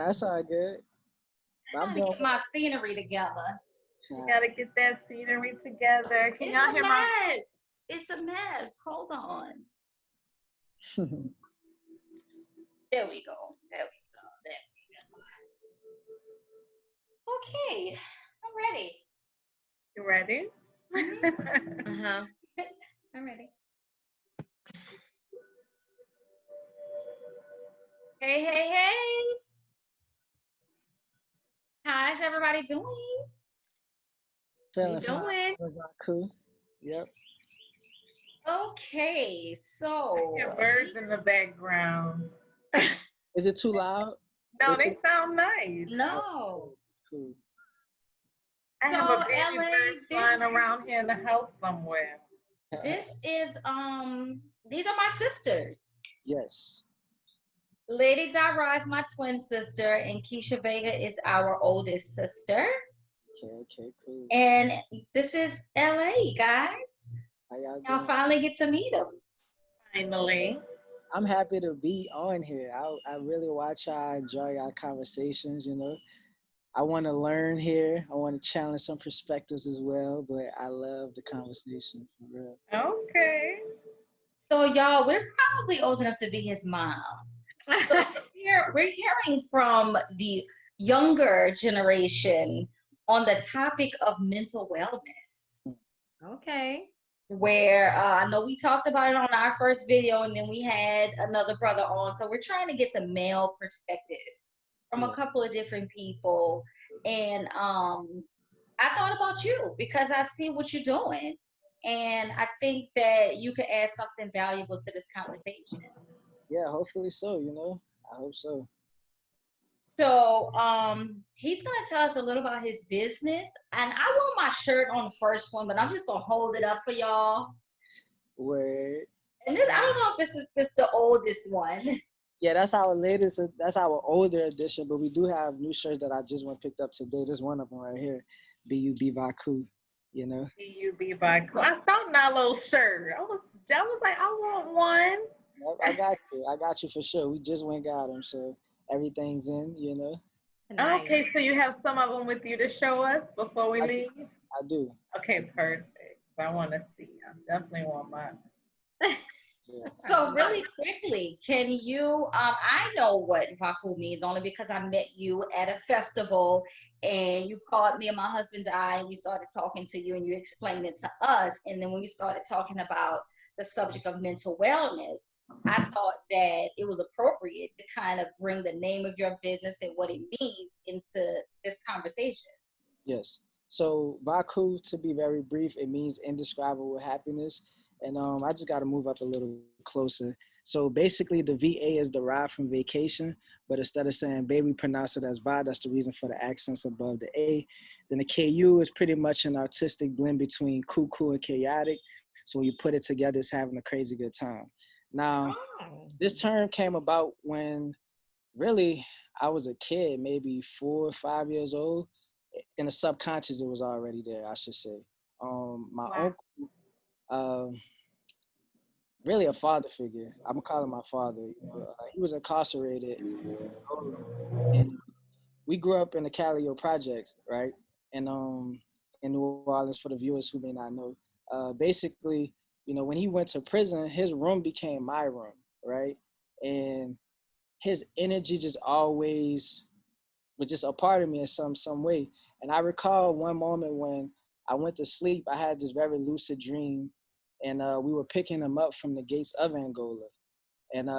That's all good. I I'm gotta doing get my scenery together. You gotta get that scenery together. Can It's y'all a hear my? mess. It's a mess. Hold on. There we go. There we go. There we go. Okay, I'm ready. You ready? Uh-huh. I'm ready. Hey, hey, hey. How's everybody doing? Feeling You doing? Cool. Yep. Okay, I so hear birds in the background. Is it too loud? No, It's they sound nice. no. Cool. I So have a baby LA, bird flying around here in the house somewhere. this is these are my sisters. Yes. Lady Dara is my twin sister, and Keisha Vega is our oldest sister. Okay, cool. And this is LA, guys. How y'all Y'all doing? finally get to meet them. Finally. I'm happy to be on here. I really watch y'all, enjoy our conversations, you know. I want to learn here. I want to challenge some perspectives as well, but I love the conversation for real. Okay. So y'all, we're probably old enough to be his mom. So we're hearing from the younger generation on the topic of mental wellness. Okay. Where I know we talked about it on our first video, and then we had another brother on. So we're trying to get the male perspective from a couple of different people. And I thought about you because I see what you're doing. And I think that you could add something valuable to this conversation. Yeah, hopefully so, you know. I hope so. So he's gonna tell us a little about his business. And I want my shirt on the first one, but I'm just gonna hold it up for y'all. Word. And this, I don't know if this is the oldest one. Yeah, that's our latest, that's our older edition, but we do have new shirts that I just went picked up today. There's one of them right here, B-U-B Vaku, you know. B-U-B Vaku. I saw Nalo's shirt. I was like, I want one. Yep, I got you for sure. We just went got them, so everything's in, you know. Nice. Okay, so you have some of them with you to show us before we leave? I do. Okay, perfect. I want to see. I definitely want mine. Yeah. So really quickly, can you, I know what Vaku means only because I met you at a festival and you caught me in my husband's eye and we started talking to you and you explained it to us. And then when we started talking about the subject of mental wellness, I thought that it was appropriate to kind of bring the name of your business and what it means into this conversation. Yes. So Vaku, to be very brief, it means indescribable happiness. And I just got to move up a little closer. So basically, the VA is derived from vacation, but instead of saying baby, we pronounce it as Va. That's the reason for the accents above the A. Then the KU is pretty much an artistic blend between cuckoo and chaotic. So when you put it together, it's having a crazy good time. Now, this term came about when really I was a kid, maybe 4 or 5 years old. In the subconscious, it was already there, I should say. My uncle, really a father figure. I'm gonna call him my father. He was incarcerated, and we grew up in the Calio projects, right? And in New Orleans, for the viewers who may not know, basically, you know, when he went to prison, his room became my room, right? And his energy just always was just a part of me in some way. And I recall one moment when I went to sleep, I had this very lucid dream, and we were picking him up from the gates of Angola. And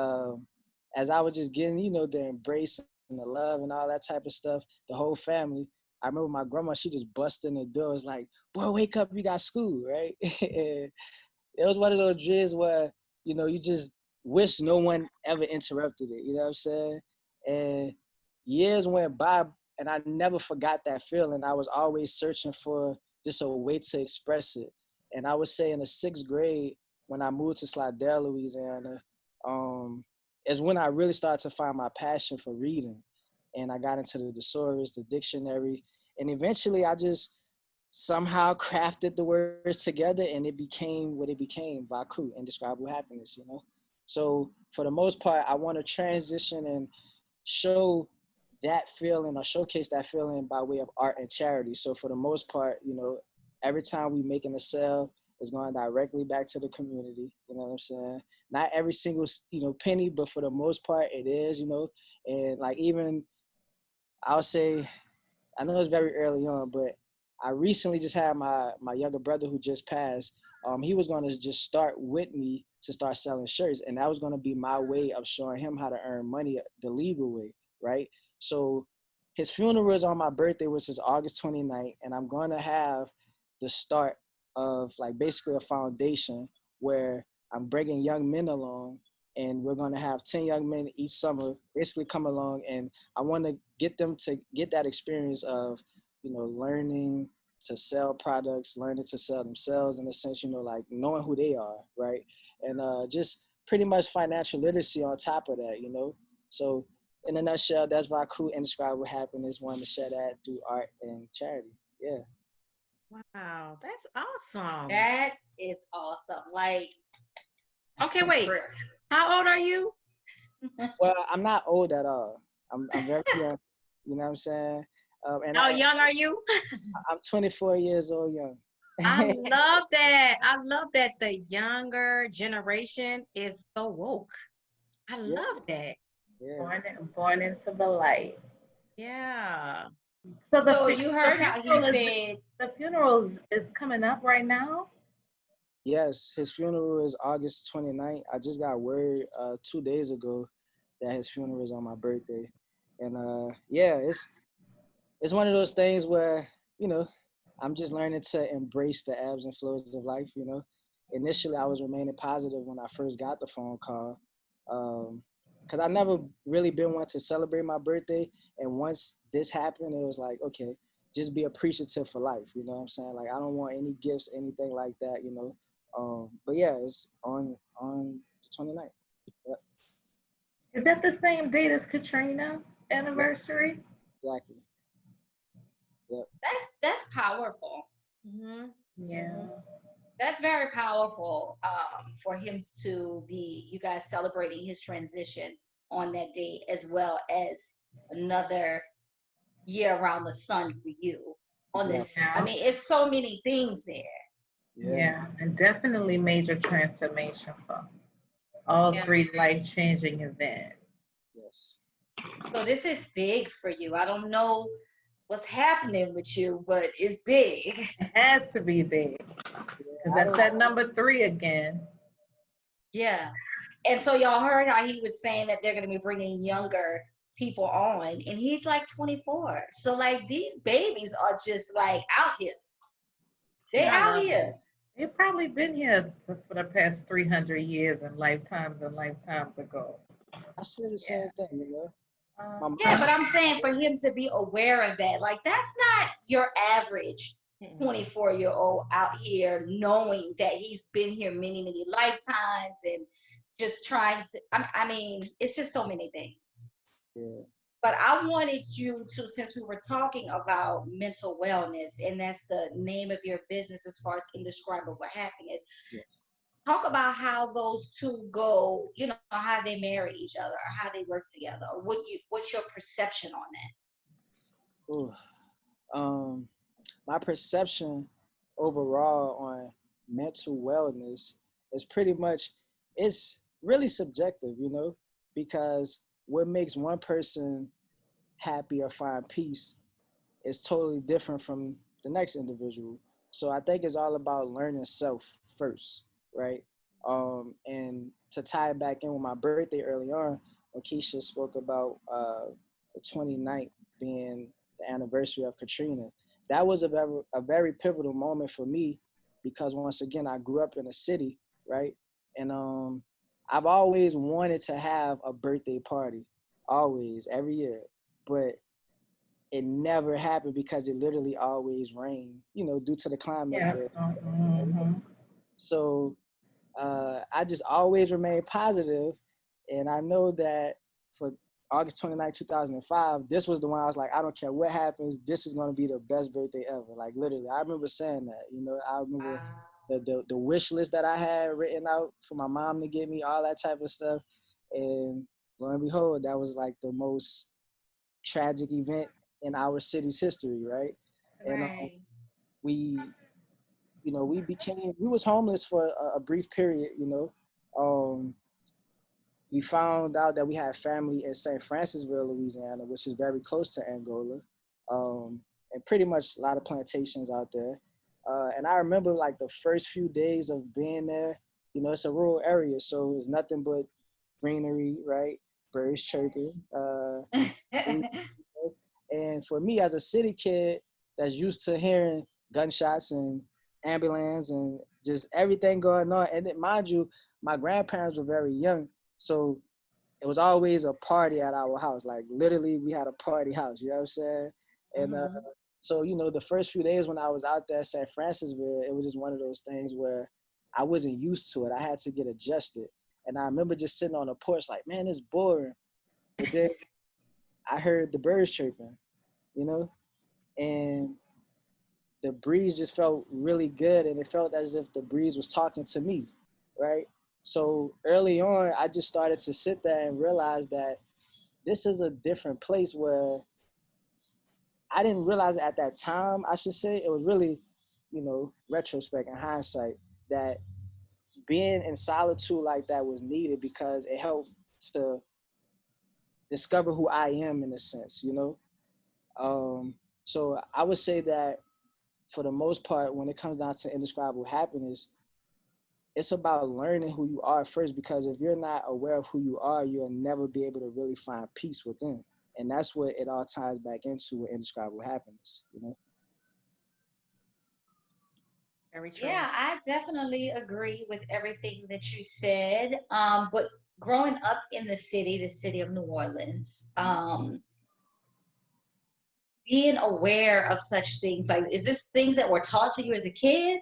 as I was just getting, you know, the embrace and the love and all that type of stuff, the whole family, I remember my grandma, she just busted in the door. Was like, boy, wake up, you got school, right? It was one of those dreams where, you know, you just wish no one ever interrupted it, you know what I'm saying? And years went by and I never forgot that feeling. I was always searching for just a way to express it. And I would say in the 6th grade, when I moved to Slidell, Louisiana, is when I really started to find my passion for reading. And I got into the thesaurus, the dictionary, and eventually I just somehow crafted the words together and it became what it became, Vaku, indescribable happiness, you know? So for the most part, I want to transition and show that feeling or showcase that feeling by way of art and charity. So for the most part, every time we making a sale, it's going directly back to the community. You know what I'm saying? Not every single penny, but for the most part, it is. And like even I'll say, I know it's very early on, but I recently just had my younger brother who just passed. He was going to just start with me to start selling shirts, and that was going to be my way of showing him how to earn money the legal way, right? So his funeral is on my birthday, which is August 29th, and I'm going to have the start of like basically a foundation where I'm bringing young men along, and we're going to have 10 young men each summer basically come along, and I want to get them to get that experience of learning to sell products, learning to sell themselves in a sense, like knowing who they are, right? And just pretty much financial literacy on top of that. So in a nutshell, that's Vaku Indescribable Happiness, wanting to share that through art and charity. Yeah. Wow, that's awesome. That is awesome. Like, Okay, wait. How old are you? Well, I'm not old at all. I'm very young. You know what I'm saying? How young are you? I'm 24 years old young. I love that. I love that the younger generation is so woke. I love that. Yeah. Born into the light. Yeah. So you heard how he said the funeral is coming up right now? Yes, his funeral is August 29th. I just got word 2 days ago that his funeral is on my birthday. And yeah, it's one of those things where, I'm just learning to embrace the ebbs and flows of life. Initially, I was remaining positive when I first got the phone call. Because I never really been one to celebrate my birthday. And once this happened, it was like, okay, just be appreciative for life. You know what I'm saying? Like, I don't want any gifts, anything like that. But yeah, it's on the 29th. Yep. Is that the same date as Katrina's anniversary? Exactly. Yep. that's powerful. Mm-hmm. Yeah. That's very powerful for him to be, you guys celebrating his transition on that day, as well as another year around the sun for you on this. Yeah. I mean, it's so many things there. Yeah, and definitely major transformation for all three life-changing events. Yes. So this is big for you. I don't know what's happening with you, but it's big. It has to be big. Because that's that number 3 again. Yeah. And so y'all heard how he was saying that they're going to be bringing younger people on, and he's like 24. So like these babies are just like out here. They out here. They've probably been here for the past 300 years and lifetimes ago. I said the same thing. Yeah, but I'm saying for him to be aware of that, like that's not your average 24-year-old out here knowing that he's been here many, many lifetimes and just trying to, I mean, it's just so many things. Yeah. But I wanted you to, since we were talking about mental wellness, and that's the name of your business as far as Indescribable Happiness, yes. Talk about how those two go, how they marry each other or how they work together, or what's your perception on that? Ooh. My perception overall on mental wellness is pretty much, it's really subjective, because what makes one person happy or find peace is totally different from the next individual. So I think it's all about learning self first, right? And to tie it back in with my birthday early on, when Keisha spoke about the 29th being the anniversary of Katrina, that was a very pivotal moment for me, because once again, I grew up in a city, right? And I've always wanted to have a birthday party, always, every year. But it never happened because it literally always rained, due to the climate. Yes. Mm-hmm. So I just always remained positive. And I know that for August 29, 2005, this was the one I was like, I don't care what happens, this is going to be the best birthday ever. Like literally, I remember saying that, I remember the wish list that I had written out for my mom to get me, all that type of stuff. And lo and behold, that was like the most tragic event in our city's history, right? And Right. we, we was homeless for a brief period, we found out that we had family in St. Francisville, Louisiana, which is very close to Angola, and pretty much a lot of plantations out there. And I remember like the first few days of being there. It's a rural area, so it's nothing but greenery, right? Birds chirping. And for me, as a city kid that's used to hearing gunshots and ambulance and just everything going on, and then, mind you, my grandparents were very young, so it was always a party at our house. Like literally, we had a party house. You know what I'm saying? And Mhm. so the first few days when I was out there at St. Francisville, it was just one of those things where I wasn't used to it. I had to get adjusted. And I remember just sitting on the porch, like, man, it's boring. But then I heard the birds chirping, you know, and the breeze just felt really good, and it felt as if the breeze was talking to me, right? So early on, I just started to sit there and realize that this is a different place where I didn't realize at that time, I should say, it was really, retrospect and hindsight, that being in solitude like that was needed because it helped to discover who I am in a sense, Um, so I would say that for the most part, when it comes down to indescribable happiness, it's about learning who you are first, because if you're not aware of who you are, you'll never be able to really find peace within. And that's what it all ties back into with indescribable happiness. Very true. Yeah, I definitely agree with everything that you said. But growing up in the city of New Orleans, being aware of such things, like, is this things that were taught to you as a kid?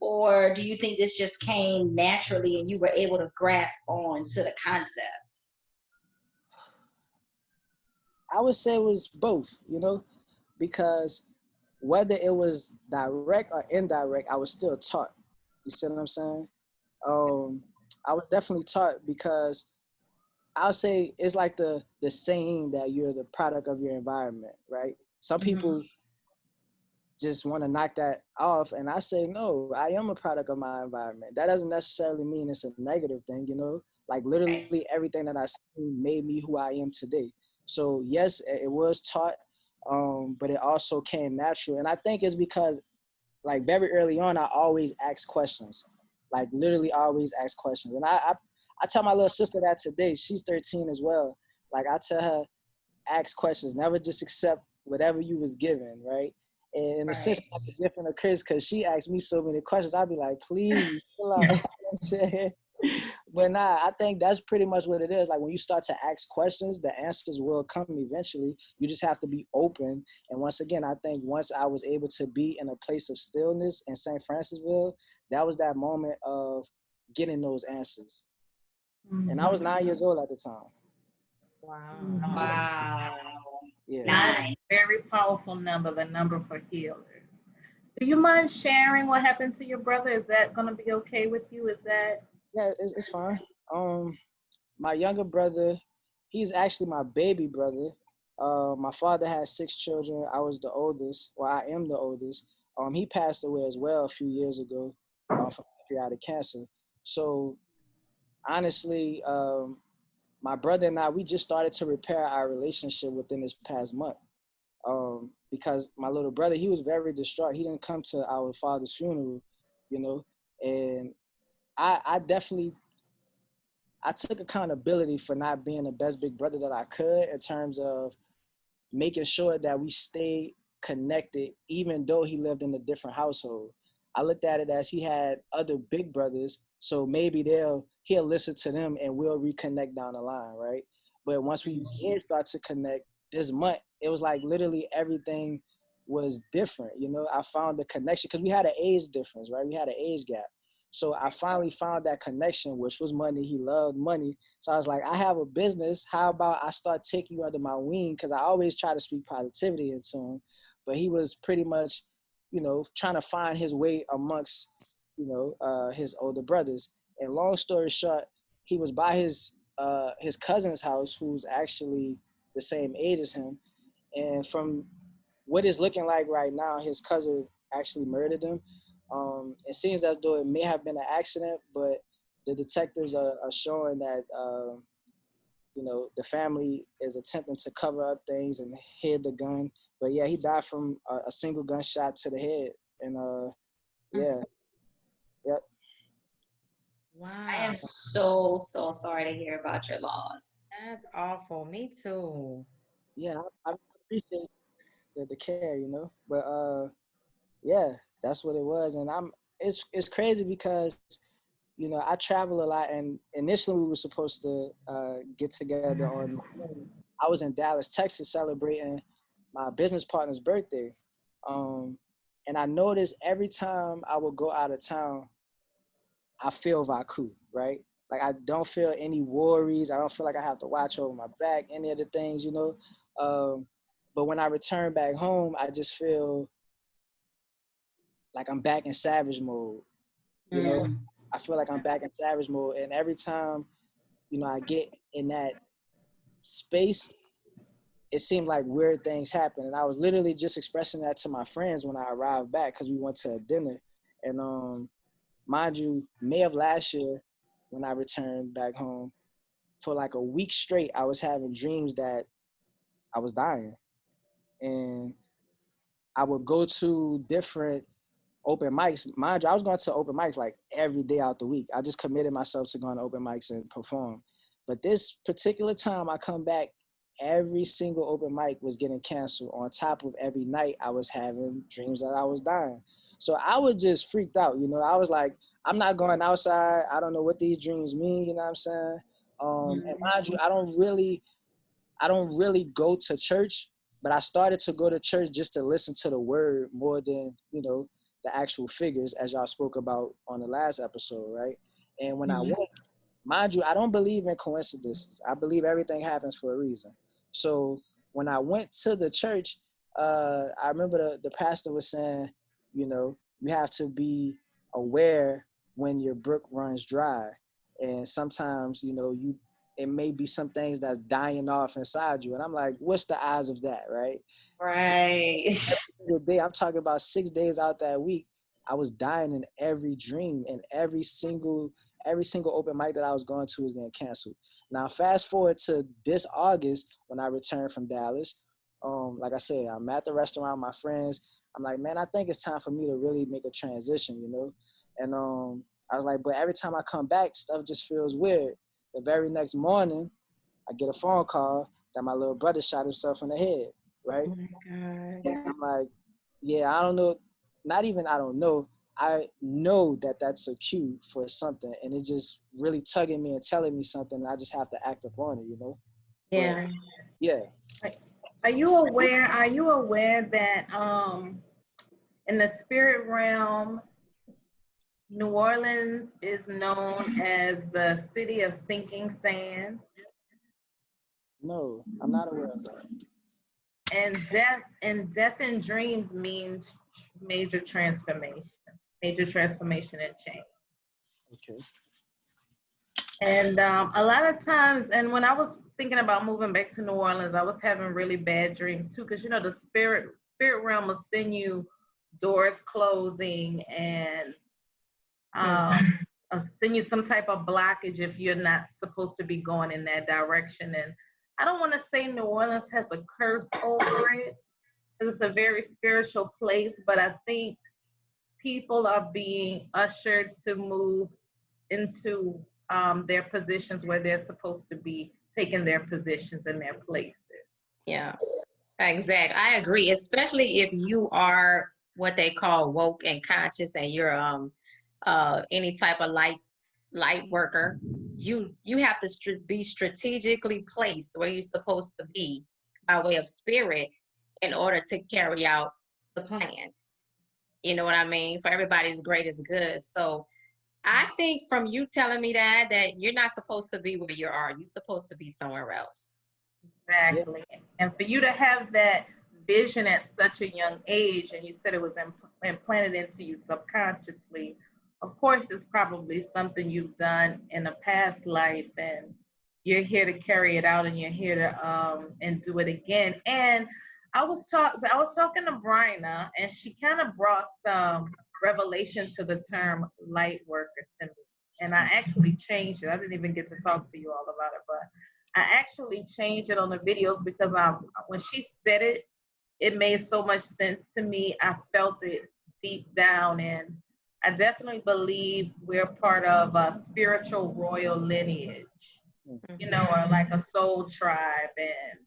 Or do you think this just came naturally and you were able to grasp on to the concept? I would say it was both, because whether it was direct or indirect, I was still taught. You see what I'm saying? Um, I was definitely taught because I'll say it's like the saying that you're the product of your environment, right? Some Hmm. people just want to knock that off, and I say no, I am a product of my environment. That doesn't necessarily mean it's a negative thing. Like literally everything that I seen made me who I am today. So yes, it was taught, but it also came natural, and I think it's because like very early on, I always ask questions, like literally always ask questions. And I tell my little sister that today. She's 13 as well. Like I tell her, ask questions, never just accept whatever you was given, right? And in a sense, Right. like a different occurs because she asked me so many questions. I'd be like, please, chill out. You know what I'm saying? But nah, I think that's pretty much what it is. Like when you start to ask questions, the answers will come eventually. You just have to be open. And once again, I think once I was able to be in a place of stillness in St. Francisville, that was that moment of getting those answers. And I was Mhm. 9 years old at the time. Wow. Mhm. Wow. Yeah. Nine is Nine. a very powerful number, the number for healers. Do you mind sharing what happened to your brother? Is that going to be okay with you? Is that Yeah, it's fine. Um, my younger brother, he's actually my baby brother. My father had 6 children. I was the oldest. Well, I am the oldest. He passed away as well a few years ago, from pancreatic cancer. So honestly, my brother and I, we just started to repair our relationship within this past month. Because my little brother, he was very distraught. He didn't come to our father's funeral, you know, and I definitely I took accountability for not being the best big brother that I could in terms of making sure that we stayed connected, even though he lived in a different household. I looked at it as he had other big brothers, so maybe he'll listen to them and we'll reconnect down the line, right? But once we did start to connect this month, it was like literally everything was different. I found the connection because we had an age difference, right? We had an age gap. So I finally found that connection, which was money. He loved money. So I was like, I have a business. How about I start taking you under my wing? Because I always try to speak positivity into him. But he was pretty much, trying to find his way amongst, his older brothers. And long story short, he was by his cousin's house, who's actually the same age as him. And from what it's looking like right now, his cousin actually murdered him. It seems as though it may have been an accident, but the detectives are showing that the family is attempting to cover up things and hid the gun. But yeah, he died from a single gunshot to the head. And yeah, yep. I Wow, am so, so sorry to hear about your loss. that's awful. Me too. Yeah, I appreciate the care, But yeah, that's what it was. And it's crazy because I travel a lot, and initially we were supposed to get together on. I was in Dallas, Texas, celebrating my business partner's birthday, and I noticed every time I would go out of town, I feel Vaku, right? Like I don't feel any worries. I don't feel like I have to watch over my back, any of the things, But when I return back home, I just feel like I'm back in savage mode, you know? I feel like I'm back in savage mode. And every time, I get in that space, it seemed like weird things happen. And I was literally just expressing that to my friends when I arrived back because we went to a dinner. And mind you, May of last year, when I returned back home, for like a week straight, I was having dreams that I was dying. And I would go to different open mics. Mind you, I was going to open mics like every day out the week. I just committed myself to going to open mics and perform. But this particular time I come back, every single open mic was getting canceled. On top of every night, I was having dreams that I was dying. So I was just freaked out, I was like, I'm not going outside. I don't know what these dreams mean, you know what I'm saying? And mind you, I don't really go to church, but I started to go to church just to listen to the word more than, the actual figures, as y'all spoke about on the last episode, right? And when I went, mind you, I don't believe in coincidences. I believe everything happens for a reason. So when I went to the church, I remember the pastor was saying, you have to be aware when your brook runs dry. And sometimes, it may be some things that's dying off inside you. And I'm like, what's the odds of that, right? Right. The day, I'm talking about 6 days out that week, I was dying in every dream, and every single open mic that I was going to was getting canceled. Now, fast forward to this August when I returned from Dallas. Like I said, I'm at the restaurant with my friends. I'm like, man, I think it's time for me to really make a transition, And I was like, but every time I come back, stuff just feels weird. The very next morning, I get a phone call that my little brother shot himself in the head, right? Oh my God. And I'm like, yeah, I don't know. Not even I don't know. I know that that's a cue for something, and it's just really tugging me and telling me something. And I just have to act upon it, Yeah. But, yeah. Are you aware? Are you aware that in the spirit realm, New Orleans is known as the city of sinking sand, No, I'm not aware of that. and death in dreams means major transformation and change. Okay. And a lot of times, and when I was thinking about moving back to New Orleans, I was having really bad dreams too, because the spirit realm will send you doors closing and send you some type of blockage if you're not supposed to be going in that direction. And I don't want to say New Orleans has a curse over it, because it's a very spiritual place, but I think people are being ushered to move into their positions where they're supposed to be taking their positions in their places. Yeah. Exactly. I agree, especially if you are what they call woke and conscious, and you're any type of light worker. You have to be strategically placed where you're supposed to be by way of spirit in order to carry out the plan. You know what I mean? For everybody's greatest good. So I think from you telling me that you're not supposed to be where you are. You're supposed to be somewhere else. Exactly. Yeah. And for you to have that vision at such a young age, and you said it was implanted into you subconsciously, of course, it's probably something you've done in a past life. And you're here to carry it out, and you're here to and do it again. And I was talking to Bryna, and she kind of brought some revelation to the term light worker to me. And I actually changed it. I didn't even get to talk to you all about it, but I actually changed it on the videos because when she said it, it made so much sense to me. I felt it deep down, and I definitely believe we're part of a spiritual royal lineage, you know, or like a soul tribe. And,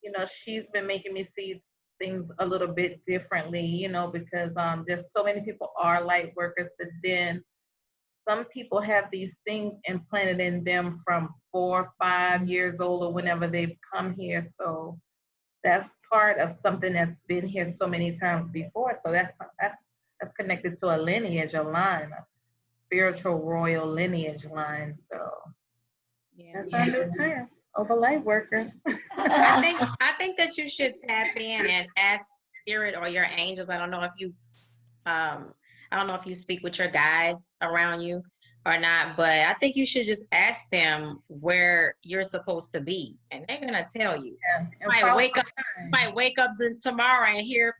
you know, she's been making me see things a little bit differently, you know, because there's so many people are light workers, but then some people have these things implanted in them from 4 or 5 years old or whenever they've come here. So that's part of something that's been here so many times before. So that's connected to a lineage, a line, a spiritual royal lineage line. So that's our new term of a light worker. I think that you should tap in and ask spirit or your angels. I don't know if you speak with your guides around you or not, but I think you should just ask them where you're supposed to be, and they're gonna tell you. Yeah. Might wake up tomorrow and hear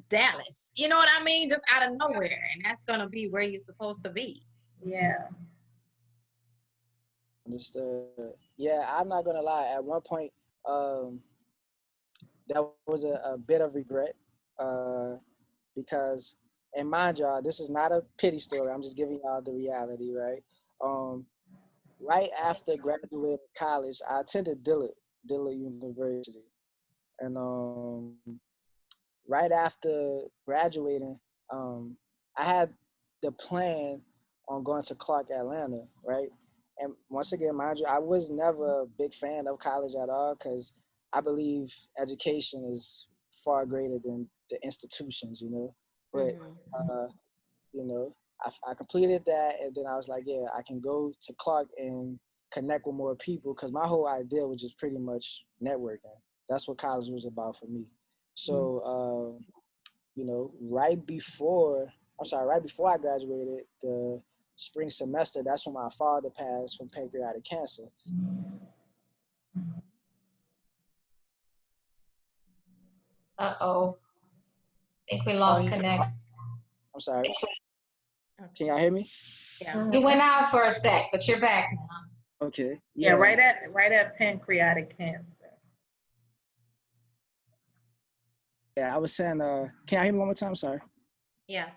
Dallas. You know what I mean? Just out of nowhere, and that's gonna be where you're supposed to be. Yeah. Understood. Yeah, I'm not gonna lie. At one point, that was a bit of regret, because, and mind y'all, this is not a pity story. I'm just giving y'all the reality, right? Right after graduating college, I attended Dillard University, and right after graduating, I had the plan on going to Clark, Atlanta, right? And once again, mind you, I was never a big fan of college at all because I believe education is far greater than the institutions, you know. But, you know, I completed that, and then I was like, yeah, I can go to Clark and connect with more people because my whole idea was just pretty much networking. That's what college was about for me. So, you know, right before I graduated, the spring semester, that's when my father passed from pancreatic cancer. Uh-oh. I think we lost connection. I'm sorry. Can y'all hear me? Yeah. You went out for a sec, but you're back now. Okay. Yeah, right at pancreatic cancer. Yeah, I was saying, can y'all hear me one more time? Sorry. Yeah.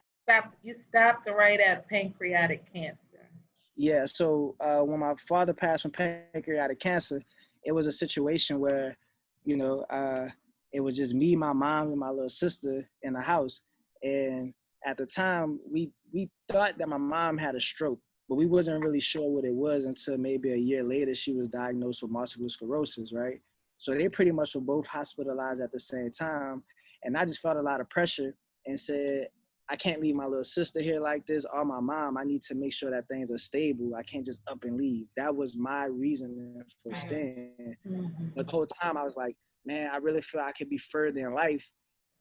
You stopped right at pancreatic cancer. Yeah, so when my father passed from pancreatic cancer, it was a situation where, you know, it was just me, my mom, and my little sister in the house. And at the time, we thought that my mom had a stroke, but we wasn't really sure what it was until maybe a year later she was diagnosed with multiple sclerosis, right? So they pretty much were both hospitalized at the same time. And I just felt a lot of pressure and said, I can't leave my little sister here like this, or my mom. I need to make sure that things are stable. I can't just up and leave. That was my reason for staying. The whole time I was like, man, I really feel I could be further in life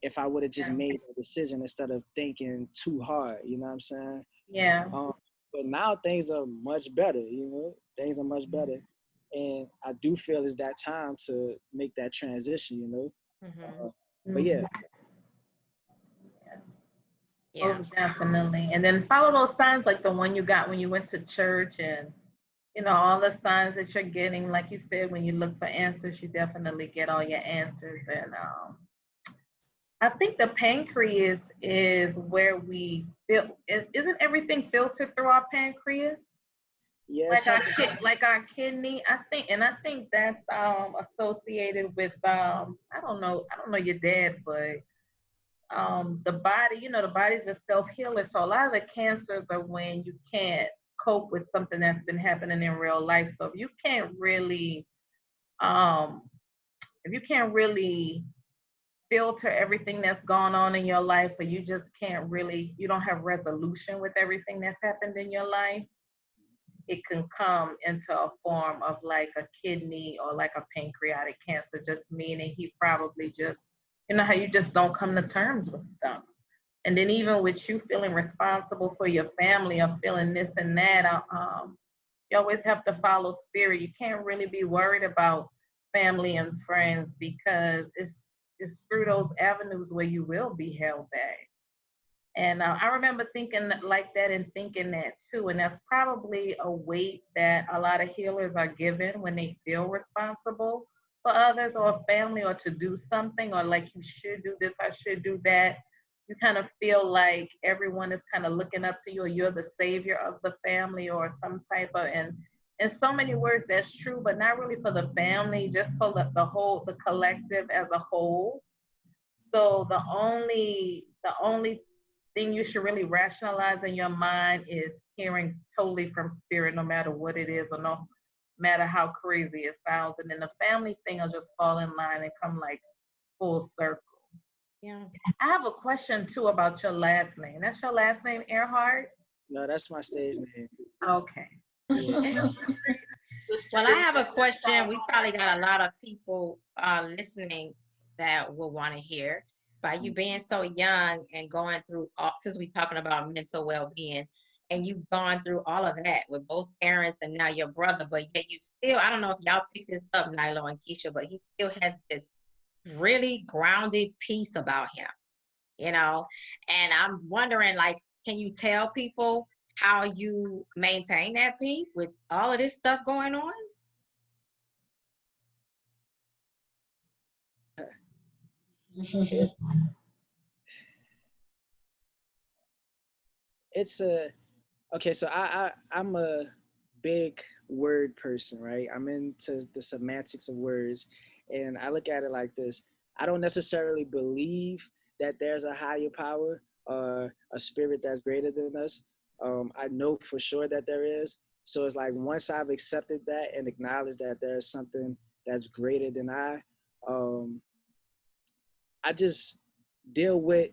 if I would have just made a decision instead of thinking too hard. You know what I'm saying? Yeah. But now things are much better, you know? Things are much better. And I do feel it's that time to make that transition, you know? But yeah. Yeah. Most definitely. And then follow those signs like the one you got when you went to church, and you know, all the signs that you're getting. Like you said, when you look for answers, you definitely get all your answers. And I think the pancreas is where we feel. Isn't everything filtered through our pancreas? Yeah, like our kidney. I think that's associated with I don't know your dad, but the body, you know, the body's a self-healer. So a lot of the cancers are when you can't cope with something that's been happening in real life. So if you can't really filter everything that's gone on in your life, or you just can't really, you don't have resolution with everything that's happened in your life, it can come into a form of like a kidney or like a pancreatic cancer, just meaning he probably just, you know how you just don't come to terms with stuff. And then even with you feeling responsible for your family or feeling this and that, You always have to follow spirit. You can't really be worried about family and friends because it's through those avenues where you will be held back. And I remember thinking like that and thinking that too. And that's probably a weight that a lot of healers are given when they feel responsible for others or family or to do something or like you should do this, I should do that. You kind of feel like everyone is kind of looking up to you or you're the savior of the family or some type of, and in so many words that's true, but not really for the family, just for the collective as a whole. So the only thing you should really rationalize in your mind is hearing totally from spirit, no matter what it is or no matter how crazy it sounds. And then the family thing will just fall in line and come like full circle. Yeah. I have a question too about your last name. That's your last name, Earhart? No, that's my stage name. Okay. Yeah. Well, I have a question. We probably got a lot of people listening that will want to hear. By you being so young and going through, since we're talking about mental well-being, and you've gone through all of that with both parents and now your brother, but yet you still, I don't know if y'all picked this up, Nilo and Keisha, but he still has this really grounded peace about him, you know? And I'm wondering, like, can you tell people how you maintain that peace with all of this stuff going on? It's a okay. So I'm a big word person, right? I'm into the semantics of words, and I look at it like this. I don't necessarily believe that there's a higher power or a spirit that's greater than us. I know for sure that there is. So it's like once I've accepted that and acknowledged that there's something that's greater than um, I just deal with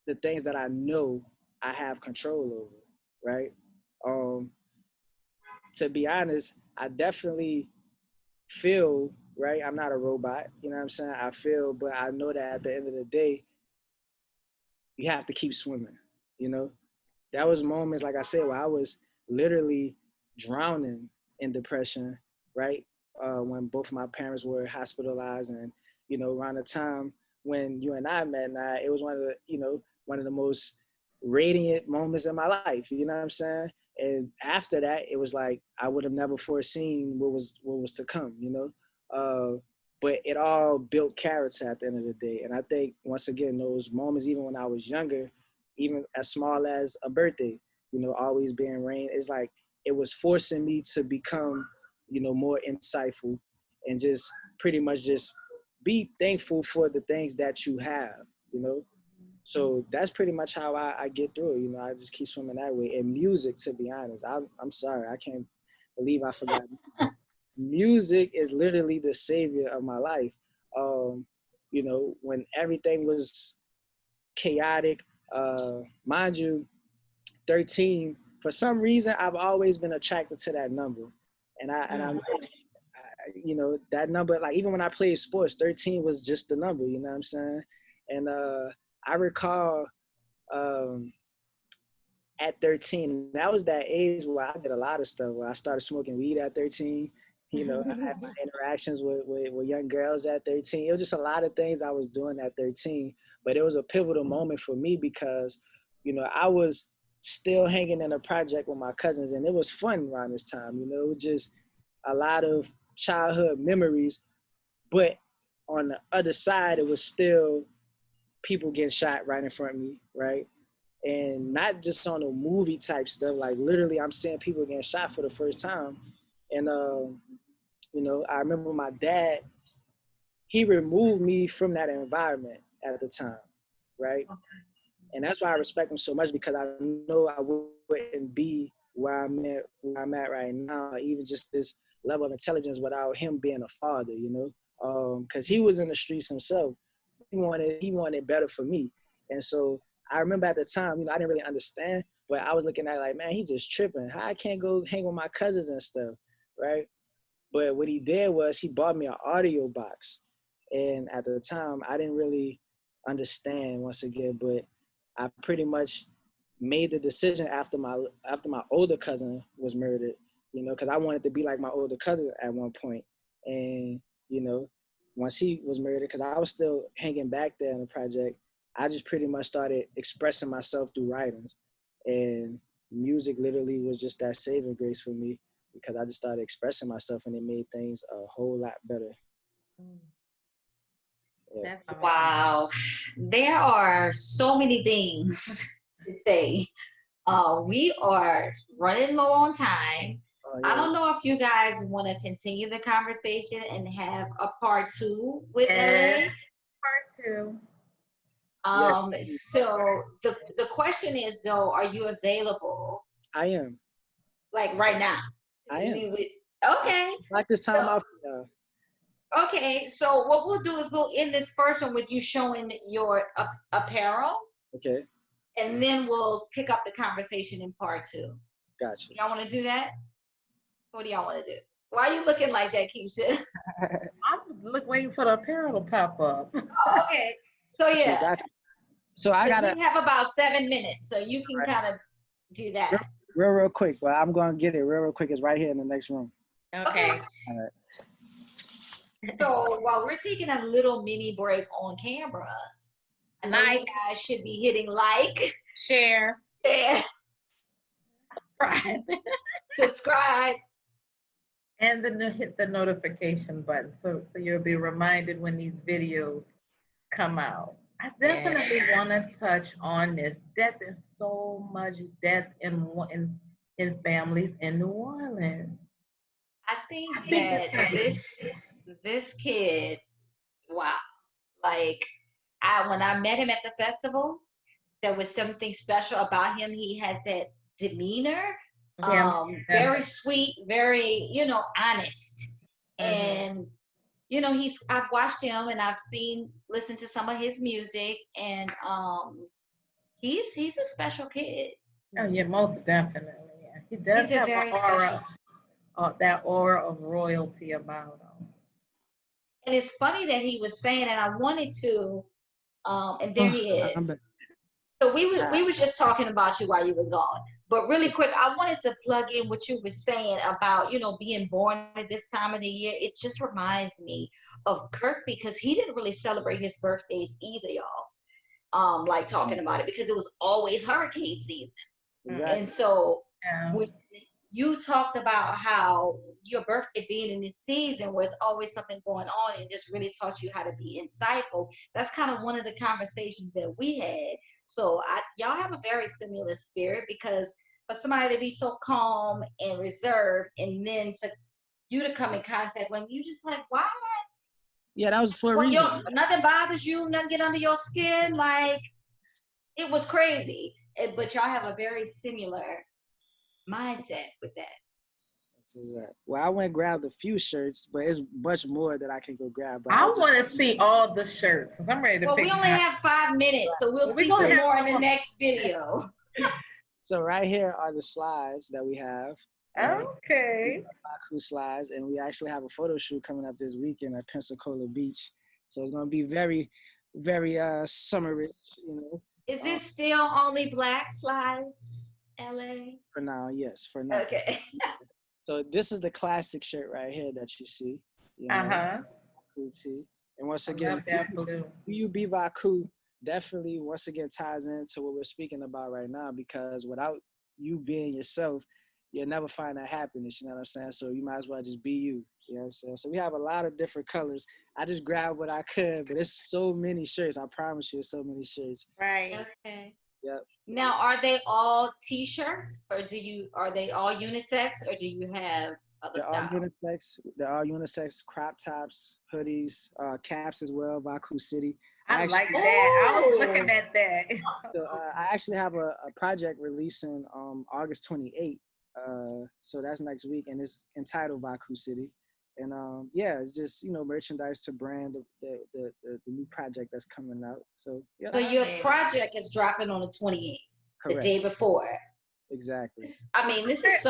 the things that I know I have control over, right? Um, to be honest, I definitely feel, right? I'm not a robot, you know what I'm saying? I feel, but I know that at the end of the day, you have to keep swimming, you know? That was moments, like I said, where I was literally drowning in depression, right? When both my parents were hospitalized, and around the time when you and I met, now it was one of the most radiant moments in my life. You know what I'm saying? And after that, it was like I would have never foreseen what was to come. But it all built character at the end of the day. And I think once again, those moments, even when I was younger, even as small as a birthday, always being rain. It's like it was forcing me to become, more insightful and just pretty much just be thankful for the things that you have. So that's pretty much how I get through it. I just keep swimming that way. And music, to be honest, I'm sorry, I can't believe I forgot. Music is literally the savior of my life. When everything was chaotic, mind you, 13, for some reason I've always been attracted to that number. And that number, like even when I played sports, 13 was just the number, you know what I'm saying? And I recall um, at 13, that was that age where I did a lot of stuff. Where I started smoking weed at 13. I had my interactions with young girls at 13. It was just a lot of things I was doing at 13. But it was a pivotal moment for me because, I was still hanging in a project with my cousins, and it was fun around this time. It was just a lot of childhood memories. But on the other side, it was still people getting shot right in front of me, right? And not just on a movie type stuff. Like literally, I'm seeing people getting shot for the first time. And I remember my dad. He removed me from that environment at the time, right? And that's why I respect him so much, because I know I wouldn't be where I'm at right now, even just this level of intelligence without him being a father, because he was in the streets himself. He wanted better for me. And so I remember at the time, I didn't really understand, but I was looking at it like, man, he just tripping. How I can't go hang with my cousins and stuff, right? But what he did was he bought me an audio box. And at the time, I didn't really understand once again, but I pretty much made the decision after my older cousin was murdered you know, because I wanted to be like my older cousin at one point. And, you know, once he was murdered, because I was still hanging back there in the project, I just pretty much started expressing myself through writings. And music literally was just that saving grace for me because I just started expressing myself and it made things a whole lot better. Yeah. That's awesome. Wow. There are so many things to say. We are running low on time. I don't know if you guys want to continue the conversation and have a part 2 with LA. Part 2. So the question is though, are you available? I am. Like right now? I am. Okay. Like this time out. Okay, so what we'll do is we'll end this first one with you showing your apparel. Okay. And then we'll pick up the conversation in part 2. Gotcha. Y'all want to do that? What do y'all want to do? Why are you looking like that, Keisha? I'm waiting for the apparel to pop up. Oh, okay. So yeah. Gotcha. So I gotta. We have about 7 minutes, so you can kind of do that. Real quick. Well, I'm gonna get it real quick. It's right here in the next room. Okay. All right. So while we're taking a little mini break on camera, I know you guys should be hitting like, share, subscribe, and then hit the notification button so you'll be reminded when these videos come out. I definitely want to touch on this. Death is so much death in families in New Orleans. I think that this kid, wow, like when I met him at the festival, there was something special about him. He has that demeanor, very sweet, very, honest. And, I've watched him and I've listened to some of his music, and he's a special kid. Oh yeah, most definitely. Yeah. He does have an aura, that aura of royalty about him. And it's funny that he was saying, and I wanted to, and there he is. So we was just talking about you while you was gone. But really quick, I wanted to plug in what you were saying about, being born at this time of the year. It just reminds me of Kirk because he didn't really celebrate his birthdays either, y'all. Like talking about it because it was always hurricane season. Exactly. And so when you talked about how your birthday being in this season was always something going on and just really taught you how to be insightful. That's kind of one of the conversations that we had. So y'all have a very similar spirit because for somebody to be so calm and reserved and then you to come in contact with them, you just like, why? Yeah, that was for a reason. Nothing bothers you, nothing get under your skin. Like, it was crazy. But y'all have a very similar mindset with that. Well, I went and grabbed a few shirts, but it's much more that I can go grab. But I want to see all the shirts because I'm ready to. Well, we only have 5 minutes, so we'll see some more in the next video. So right here are the slides that we have. Okay. Vaku slides, and we actually have a photo shoot coming up this weekend at Pensacola Beach. So it's going to be very, very summary. Is this still only black slides, LA? For now, yes. For now. Okay. So this is the classic shirt right here that you see. Vaku tee. And once again, UB Vaku definitely once again ties into what we're speaking about right now because without you being yourself, you'll never find that happiness, you know what I'm saying? So you might as well just be you, you know what I'm saying? So we have a lot of different colors. I just grabbed what I could, but there's so many shirts. I promise you, there's so many shirts. Right. Okay. Yep. Now, are they all t-shirts or are they all unisex or do you have other stuff? They're all unisex, crop tops, hoodies, caps as well, Vaku City. I like that. I was looking at that. So, I actually have a project releasing August 28th. So that's next week, and it's entitled Vaku City. And it's just merchandise to brand the new project that's coming out. So yeah. So your project is dropping on the 28th, correct. The day before. Exactly. I mean, this is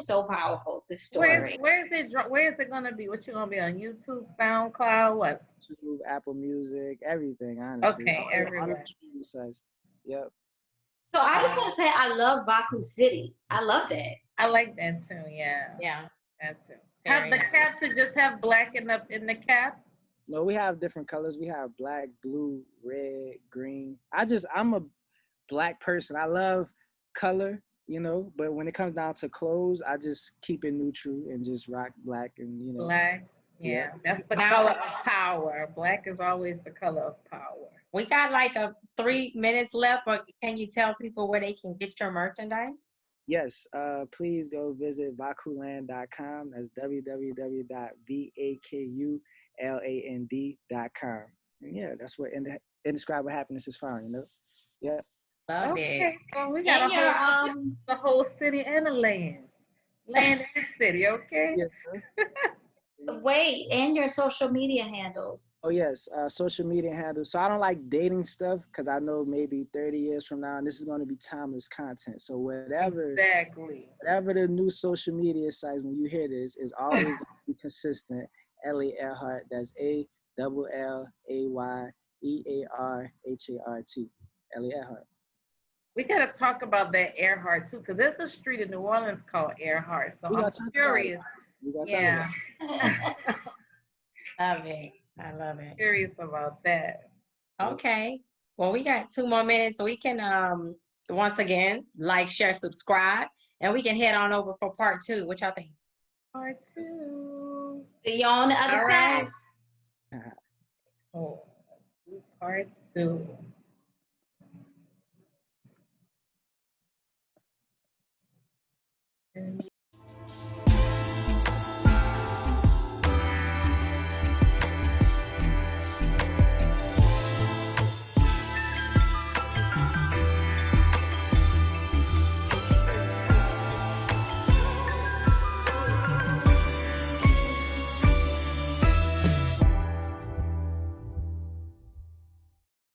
so powerful. This story. Where is it gonna be? What you gonna be on YouTube, SoundCloud, what? YouTube, Apple Music, everything. Honestly. Okay, everywhere. Yep. So I just want to say I love Vaku City. I love that. I like that too. Yeah, Yeah. that too. Very Have the nice. caps to just have black in the cap? No, we have different colors. We have black, blue, red, green. I'm a black person. I love color, you know, but when it comes down to clothes, I just keep it neutral and just rock black and Black. yeah. Yeah, that's the Now- color of power. Black is always the color of power. We got like 3 minutes left, but can you tell people where they can get your merchandise? Yes, please go visit vakuland.com. That's www.vakuland.com. And yeah, that's where indescribable happiness is found, you know? Yeah. Love it. Okay, so we got And your the whole city and the land. Land and city, okay? Yeah. wait, and your social media handles. Oh yes, social media handles. So I don't like dating stuff because I know maybe 30 years from now, and this is going to be timeless content. So Exactly. whatever the new social media sites, when you hear this, is always going to be consistent. Ellie Earhart. That's ALLAYEARHART. Ellie Earhart. We got to talk about that Earhart too, because there's a street in New Orleans called Earhart. So We I'm gotta talk about it. curious. We gotta talk Yeah, Love it. I love it. curious about that. Okay. Well, we got 2 more minutes. So we can once again like, share, subscribe, and we can head on over for part 2. What y'all think? Part 2. See you on the other All side. right. Oh, part 2.